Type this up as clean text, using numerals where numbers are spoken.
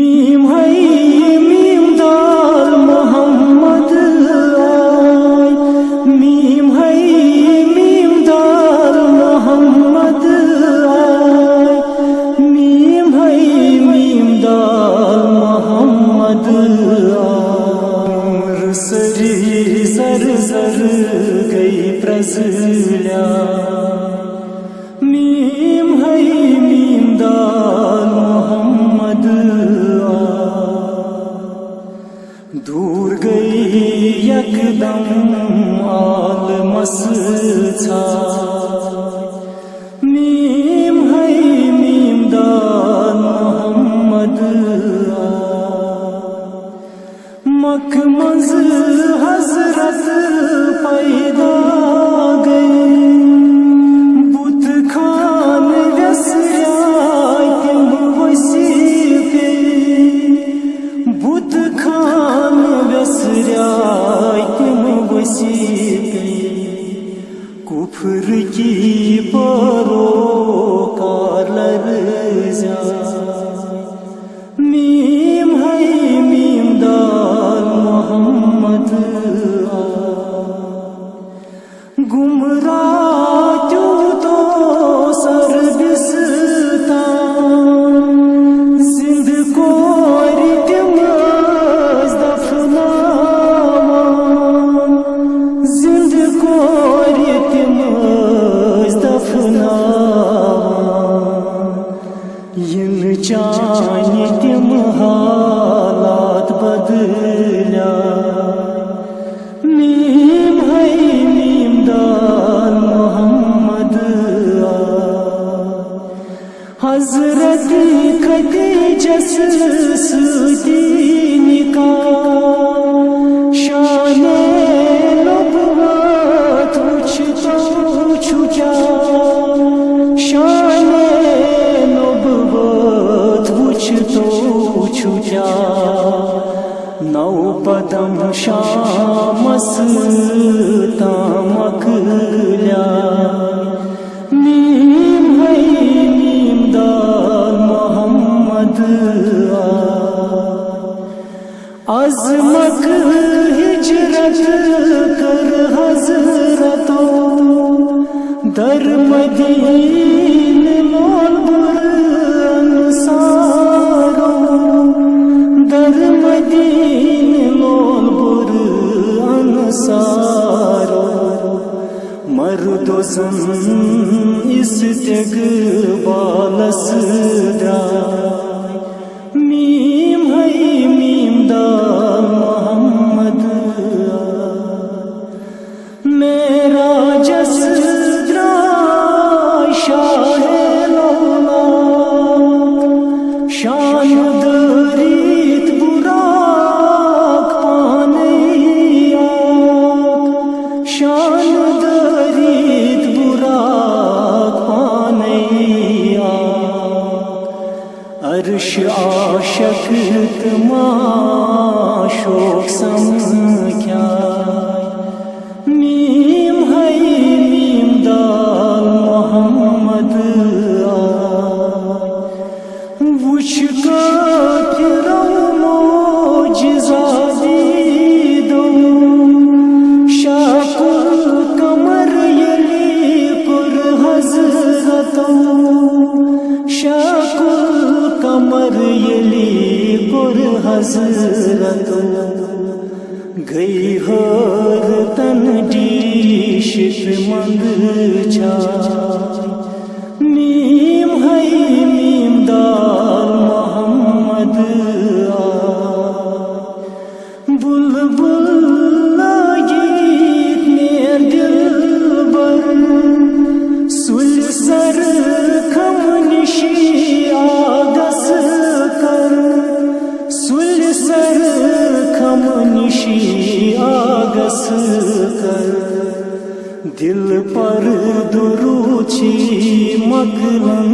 Meme है meme दाल मोहम्मद आय, meme है meme दाल मोहम्मद आय, meme है मीम दाल मोहम्मद आय। सरी जर जर गई प्रजल्या, मीम है मीम दाल मोहम्मद आय। दूर गई यकदम आल मसछाय, मीम है मीम दाल मोहम्मद आय। मक मंज हजरत पैदा गई, बुत खान व्यसराय तिम वसी पे, बुत खान व्यसराय तिम वसी पे। कुफर की परोकार लरज़ाय, मीम है मीम दाल मोहम्मद आय। गुमराह तो सर बिस्तान, जिंद कोर तिम दफनावान, जिंद कोर तिम दफनावान। इन चानि तिम हालात बदल्या, मीम है मीम दाल मोहम्मद आय। हजरत खदीजस सती निकाह, शाने नबुवत वुछतो छु क्या, शाने नबुवत वुछतो छु क्या। नौ पदम शामस तामकल्या, मीम है मीम दाल मोहम्मद आय। अज़मक हिजरत कर हजरतो, दर मदीन मोलबुर अंसारो, दर मदीन मोलबुर अंसारो। मर्दो ज़न इस्तिक़बालस द्राय, मीम है मीम दाल मोहम्मद आय। मेरा जस द्राय शाहे लौलाक, शान दरीत बुराक पानैयाक, शान दरीत बुराक पानैयाक। अर्श आशक तमाशोक समख्याय, मीम है मीम दाल मोहम्मद आय। वुछ काफिरो मोजिज़ा दीदो, शाकुल कमर यली कुर हजरतो, शाकुल कमर यली कुर हजरतो। गई हर तन डीशित मंद छाय, मीम है मीम दाल मोहम्मद आय। बुलबुल गीत में दिलबर, सुल सर खम निशी आगस कर, सुल सर खम निशी आगस कर। दिल पर दुरूची मकलन